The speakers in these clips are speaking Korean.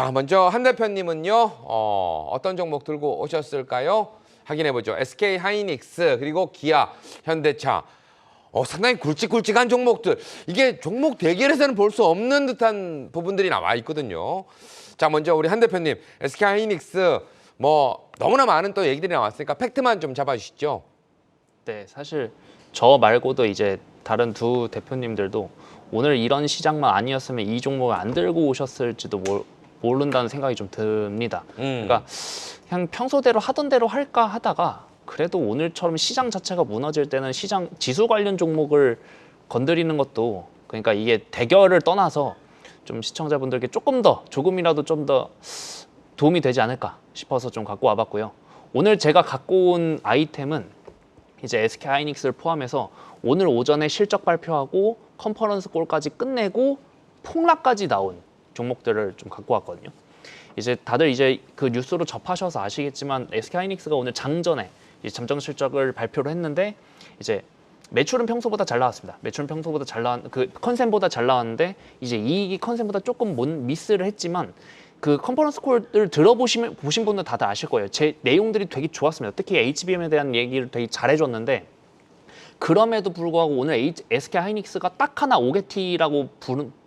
자, 먼저 한 대표님은요, 어떤 종목 들고 오셨을까요? 확인해보죠. SK 하이닉스, 그리고 기아, 현대차. 상당히 굵직굵직한 종목들. 이게 종목 대결에서는 볼 수 없는 듯한 부분들이 나와 있거든요. 자, 먼저 우리 한 대표님, SK 하이닉스, 너무나 많은 또 얘기들이 나왔으니까 팩트만 좀 잡아주시죠. 네, 사실 저 말고도 이제 다른 두 대표님들도 오늘 이런 시장만 아니었으면 이 종목을 안 들고 오셨을지도 모른다는 생각이 좀 듭니다. 그러니까 그냥 평소대로 하던 대로 할까 하다가 그래도 오늘처럼 시장 자체가 무너질 때는 시장 지수 관련 종목을 건드리는 것도, 그러니까 이게 대결을 떠나서 좀 시청자분들께 조금이라도 좀 더 도움이 되지 않을까 싶어서 좀 갖고 와봤고요. 오늘 제가 갖고 온 아이템은 이제 SK 하이닉스를 포함해서 오늘 오전에 실적 발표하고 컨퍼런스 콜까지 끝내고 폭락까지 나온 종목들을 좀 갖고 왔거든요. 이제 다들 이제 그 뉴스로 접하셔서 아시겠지만 SK 하이닉스가 오늘 장전에 이제 잠정 실적을 발표를 했는데 이제 매출은 평소보다 잘 나왔습니다. 매출은 평소보다 잘 나왔, 그 컨센보다 잘 나왔는데 이제 이익이 컨센보다 조금 미스를 했지만 그 컨퍼런스 콜을 보신 분들 다들 아실 거예요. 제 내용들이 되게 좋았습니다. 특히 HBM에 대한 얘기를 되게 잘해줬는데 그럼에도 불구하고 오늘 SK 하이닉스가 딱 하나 오게티라고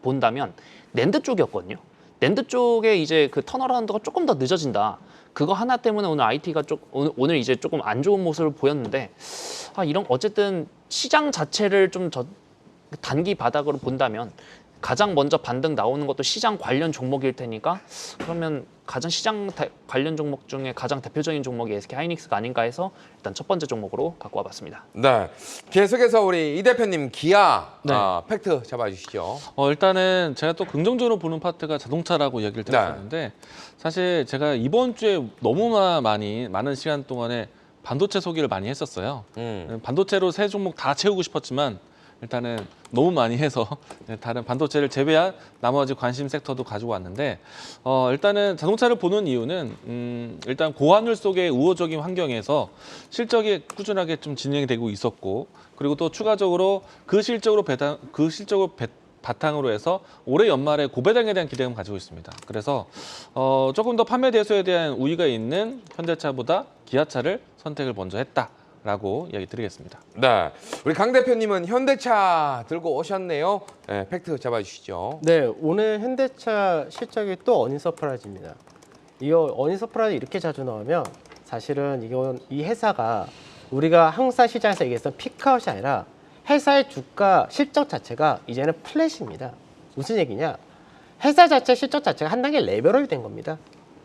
본다면 낸드 쪽이었거든요. 낸드 쪽에 이제 그 턴어라운드가 조금 더 늦어진다. 그거 하나 때문에 오늘 IT가 오늘 이제 조금 안 좋은 모습을 보였는데 이런 어쨌든 시장 자체를 좀 단기 바닥으로 본다면 가장 먼저 반등 나오는 것도 시장 관련 종목일 테니까 그러면 가장 시장 관련 종목 중에 가장 대표적인 종목이 SK 하이닉스가 아닌가 해서 일단 첫 번째 종목으로 갖고 와봤습니다. 네, 계속해서 우리 이 대표님 기아 네. 팩트 잡아주시죠. 일단은 제가 또 긍정적으로 보는 파트가 자동차라고 얘기를 드렸었는데 사실 제가 이번 주에 너무나 많은 시간 동안에 반도체 소개를 많이 했었어요. 반도체로 세 종목 다 채우고 싶었지만 일단은 너무 많이 해서 다른 반도체를 제외한 나머지 관심 섹터도 가지고 왔는데 일단은 자동차를 보는 이유는 일단 고환율 속의 우호적인 환경에서 실적이 꾸준하게 좀 진행이 되고 있었고 그리고 또 추가적으로 그 실적으로 바탕으로 해서 올해 연말에 고배당에 대한 기대감을 가지고 있습니다. 그래서 조금 더 판매 대수에 대한 우위가 있는 현대차보다 기아차를 선택을 먼저 했다라고 이야기 드리겠습니다. 네, 우리 강 대표님은 현대차 들고 오셨네요. 네, 팩트 잡아주시죠. 네, 오늘 현대차 실적이 또 어닝 서프라이즈입니다. 이 어닝 서프라이즈 이렇게 자주 나오면 사실은 이 회사가 우리가 항상 시장에서 얘기했던 피크아웃이 아니라 회사의 주가 실적 자체가 이제는 플랫입니다. 무슨 얘기냐? 회사 자체 실적 자체가 한 단계 레벨업이 된 겁니다.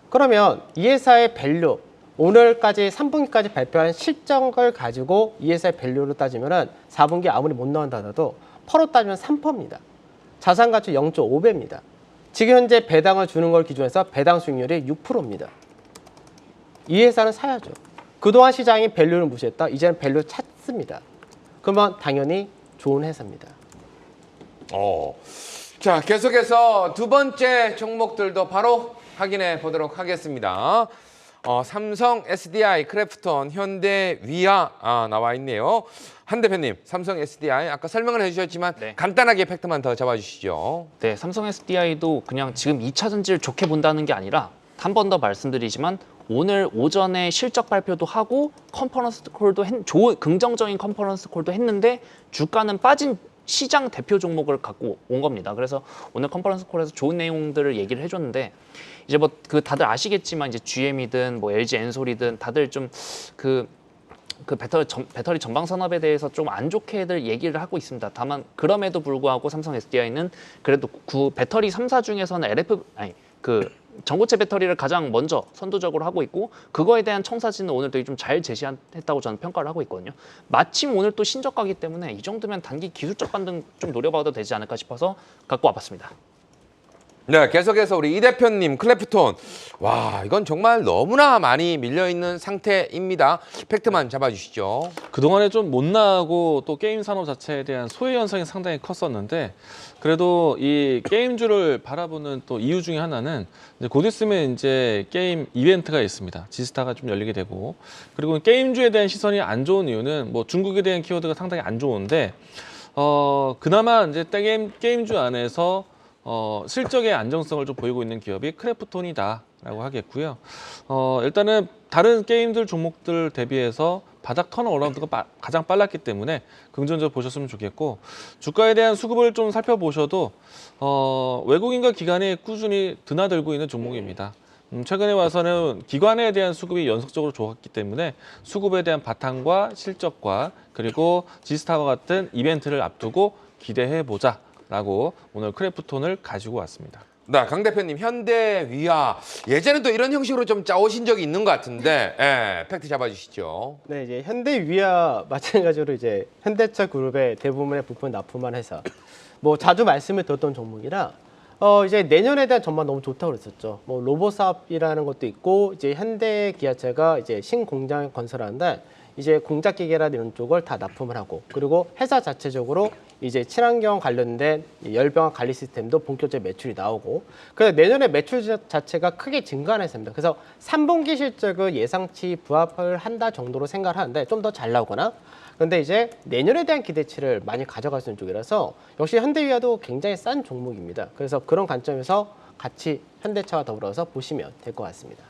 그러면 이 회사의 밸류, 오늘까지 3분기까지 발표한 실적을 가지고 이 회사의 밸류로 따지면 4분기 아무리 못 나온다 하더라도 퍼로 따지면 3%입니다. 자산 가치 0.5배입니다. 지금 현재 배당을 주는 걸 기준해서 배당 수익률이 6%입니다. 이 회사는 사야죠. 그동안 시장이 밸류를 무시했다. 이제는 밸류 찾습니다. 그러면 당연히 좋은 회사입니다. 자, 계속해서 두 번째 종목들도 바로 확인해 보도록 하겠습니다. 삼성 SDI, 크래프톤, 현대, 위아 나와 있네요. 한 대표님, 삼성 SDI 아까 설명을 해주셨지만 네. 간단하게 팩트만 더 잡아주시죠. 네, 삼성 SDI도 그냥 지금 2차 전지를 좋게 본다는 게 아니라 한 번 더 말씀드리지만 오늘 오전에 실적 발표도 하고 컨퍼런스 콜도 긍정적인 컨퍼런스 콜도 했는데 주가는 빠진 시장 대표 종목을 갖고 온 겁니다. 그래서 오늘 컨퍼런스 콜에서 좋은 내용들을 얘기를 해줬는데 이제 다들 아시겠지만 이제 GM이든 LG 엔솔이든 다들 좀 배터리 전방 산업에 대해서 좀 안 좋게들 얘기를 하고 있습니다. 다만 그럼에도 불구하고 삼성 SDI는 그래도 배터리 3사 중에서는 전고체 배터리를 가장 먼저 선두적으로 하고 있고 그거에 대한 청사진은 오늘 되게 좀 잘 제시했다고 저는 평가를 하고 있거든요. 마침 오늘 또 신저가기 때문에 이 정도면 단기 기술적 반등 좀 노려봐도 되지 않을까 싶어서 갖고 와봤습니다. 네, 계속해서 우리 이 대표님 클래프톤. 와, 이건 정말 너무나 많이 밀려있는 상태입니다. 팩트만 잡아주시죠. 그동안에 좀 못 나가고 또 게임 산업 자체에 대한 소외 현상이 상당히 컸었는데 그래도 이 게임주를 바라보는 또 이유 중에 하나는 이제 곧 있으면 이제 게임 이벤트가 있습니다. 지스타가 좀 열리게 되고 그리고 게임주에 대한 시선이 안 좋은 이유는 중국에 대한 키워드가 상당히 안 좋은데 그나마 이제 게임주 안에서 실적의 안정성을 좀 보이고 있는 기업이 크래프톤이다라고 하겠고요. 일단은 다른 게임들 종목들 대비해서 바닥 턴어라운드가 가장 빨랐기 때문에 긍정적으로 보셨으면 좋겠고, 주가에 대한 수급을 좀 살펴보셔도 외국인과 기관이 꾸준히 드나들고 있는 종목입니다. 최근에 와서는 기관에 대한 수급이 연속적으로 좋았기 때문에 수급에 대한 바탕과 실적과 그리고 지스타와 같은 이벤트를 앞두고 기대해보자라고 오늘 크래프톤을 가지고 왔습니다. 네, 강 대표님, 현대위아 예전에 또 이런 형식으로 좀 짜오신 적이 있는 것 같은데, 예, 팩트 잡아주시죠. 네, 이제 현대위아 마찬가지로 이제 현대차 그룹의 대부분의 부품 납품한 회사. 뭐 자주 말씀을 드렸던 종목이라 이제 내년에 대한 전망 너무 좋다고 그랬었죠. 뭐 로봇 사업이라는 것도 있고 이제 현대 기아차가 이제 신공장 건설하는데 이제 공작 기계라는 이런 쪽을 다 납품을 하고, 그리고 회사 자체적으로 이제 친환경 관련된 열병합 관리 시스템도 본격적인 매출이 나오고, 그래서 내년에 매출 자체가 크게 증가하는 회사입니다. 그래서 3분기 실적을 예상치 부합을 한다 정도로 생각을 하는데 좀 더 잘 나오거나, 근데 이제 내년에 대한 기대치를 많이 가져갈 수 있는 쪽이라서 역시 현대위아도 굉장히 싼 종목입니다. 그래서 그런 관점에서 같이 현대차와 더불어서 보시면 될 것 같습니다.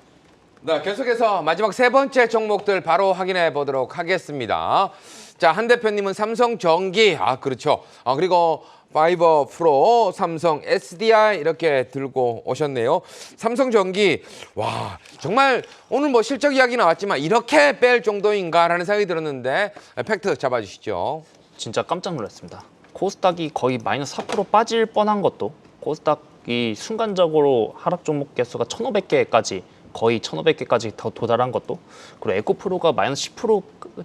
네, 계속해서 마지막 세 번째 종목들 바로 확인해 보도록 하겠습니다. 자, 한 대표님은 삼성전기, 그렇죠. 그리고 파이버 프로, 삼성 SDI 이렇게 들고 오셨네요. 삼성전기, 와, 정말 오늘 뭐 실적 이야기 나왔지만 이렇게 뺄 정도인가라는 생각이 들었는데 팩트 잡아주시죠. 진짜 깜짝 놀랐습니다. 코스닥이 거의 마이너스 4% 빠질 뻔한 것도, 코스닥이 순간적으로 하락 종목 개수가 1,500개까지 거의 1,500개까지 더 도달한 것도, 그리고 에코프로가 마이너스 10%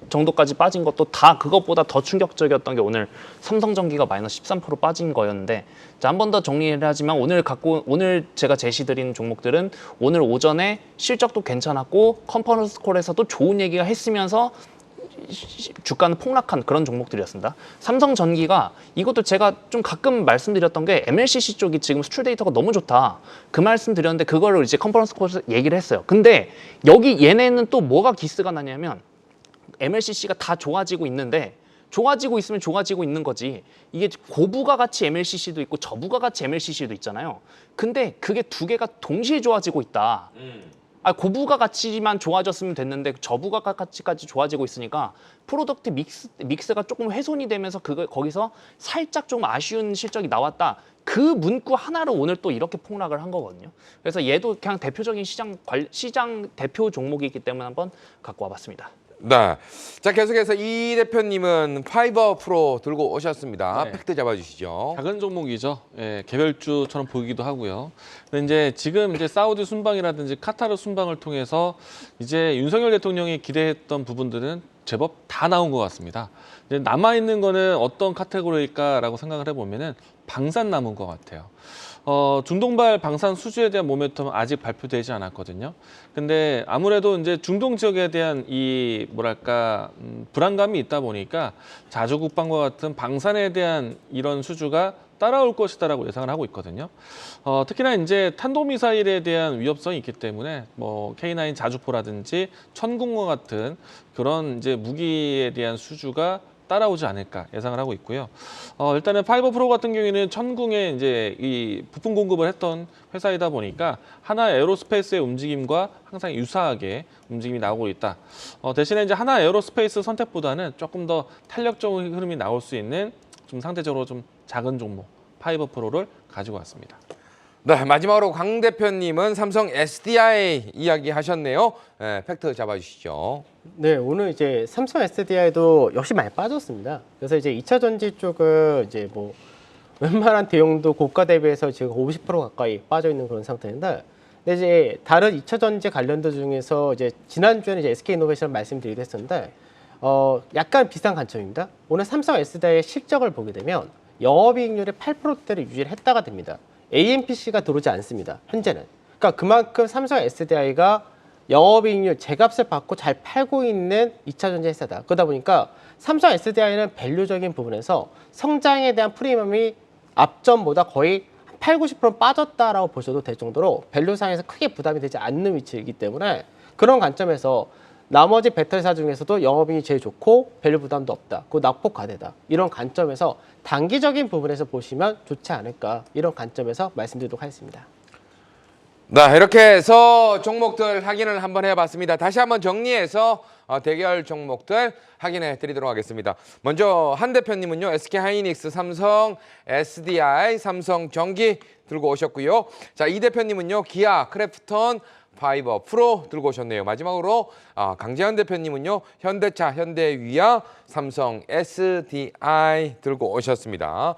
정도까지 빠진 것도 다 그것보다 더 충격적이었던 게 오늘 삼성전기가 마이너스 13% 빠진 거였는데, 자, 한 번 더 정리를 하지만 오늘 제가 제시드린 종목들은 오늘 오전에 실적도 괜찮았고 컨퍼런스 콜에서도 좋은 얘기가 했으면서 주가는 폭락한 그런 종목들이었습니다. 삼성전기가 이것도 제가 좀 가끔 말씀드렸던 게 MLCC 쪽이 지금 수출 데이터가 너무 좋다. 그 말씀 드렸는데 그거를 이제 컨퍼런스 콜에서 얘기를 했어요. 근데 여기 얘네는 또 뭐가 기스가 나냐면 MLCC가 다 좋아지고 있는데 좋아지고 있으면 좋아지고 있는 거지. 이게 고부가 가치 MLCC도 있고 저부가 가치 MLCC도 있잖아요. 근데 그게 두 개가 동시에 좋아지고 있다. 고부가 가치만 좋아졌으면 됐는데 저부가 가치까지 좋아지고 있으니까 프로덕트 믹스가 조금 훼손이 되면서 거기서 살짝 좀 아쉬운 실적이 나왔다. 그 문구 하나로 오늘 또 이렇게 폭락을 한 거거든요. 그래서 얘도 그냥 대표적인 시장 대표 종목이기 때문에 한번 갖고 와봤습니다. 네. 자, 계속해서 이 대표님은 파이버 프로 들고 오셨습니다. 네. 팩트 잡아주시죠. 작은 종목이죠. 예, 개별주처럼 보이기도 하고요. 근데 이제 지금 이제 사우디 순방이라든지 카타르 순방을 통해서 이제 윤석열 대통령이 기대했던 부분들은 제법 다 나온 것 같습니다. 이제 남아 있는 거는 어떤 카테고리일까라고 생각을 해보면은 방산 남은 것 같아요. 중동발 방산 수주에 대한 모멘텀은 아직 발표되지 않았거든요. 근데 아무래도 이제 중동 지역에 대한 이 뭐랄까 불안감이 있다 보니까 자주 국방과 같은 방산에 대한 이런 수주가 따라올 것이다라고 예상을 하고 있거든요. 특히나 이제 탄도미사일에 대한 위협성이 있기 때문에 뭐 K9 자주포라든지 천궁과 같은 그런 이제 무기에 대한 수주가 따라오지 않을까 예상을 하고 있고요. 일단은 파이버 프로 같은 경우에는 천궁에 이제 이 부품 공급을 했던 회사이다 보니까 하나 에어로스페이스의 움직임과 항상 유사하게 움직임이 나오고 있다. 대신에 이제 하나 에어로스페이스 선택보다는 조금 더 탄력적인 흐름이 나올 수 있는 좀 상대적으로 좀 작은 종목 파이버 프로를 가지고 왔습니다. 네, 마지막으로 강 대표님은 삼성 SDI 이야기 하셨네요. 네, 팩트 잡아주시죠. 네, 오늘 이제 삼성 SDI도 역시 많이 빠졌습니다. 그래서 이제 2차 전지 쪽은 이제 뭐 웬만한 대형도 고가 대비해서 지금 50% 가까이 빠져 있는 그런 상태인데, 근데 이제 다른 2차 전지 관련주 중에서 이제 지난주에는 이제 SK이노베이션 말씀드리기도 했었는데 약간 비슷한 관점입니다. 오늘 삼성 SDI의 실적을 보게 되면 영업이익률이 8%대를 유지를 했다가 됩니다. AMPC가 들어오지 않습니다. 현재는. 그러니까 그만큼 삼성 SDI가 영업이익률 제값을 받고 잘 팔고 있는 2차 전지 회사다. 그러다 보니까 삼성 SDI는 밸류적인 부분에서 성장에 대한 프리미엄이 앞전보다 거의 8, 90% 빠졌다라고 보셔도 될 정도로 밸류상에서 크게 부담이 되지 않는 위치이기 때문에 그런 관점에서 나머지 배터리사 중에서도 영업이익이 제일 좋고 밸류 부담도 없다. 그 낙폭 과대다. 이런 관점에서 단기적인 부분에서 보시면 좋지 않을까. 이런 관점에서 말씀드리도록 하겠습니다. 네, 이렇게 해서 종목들 확인을 한번 해봤습니다. 다시 한번 정리해서 대결 종목들 확인해 드리도록 하겠습니다. 먼저 한 대표님은요, SK하이닉스, 삼성 SDI, 삼성전기 들고 오셨고요. 자, 이 대표님은요, 기아, 크래프톤, 파이버 프로 들고 오셨네요. 마지막으로 강재현 대표님은요, 현대차, 현대위아, 삼성 SDI 들고 오셨습니다.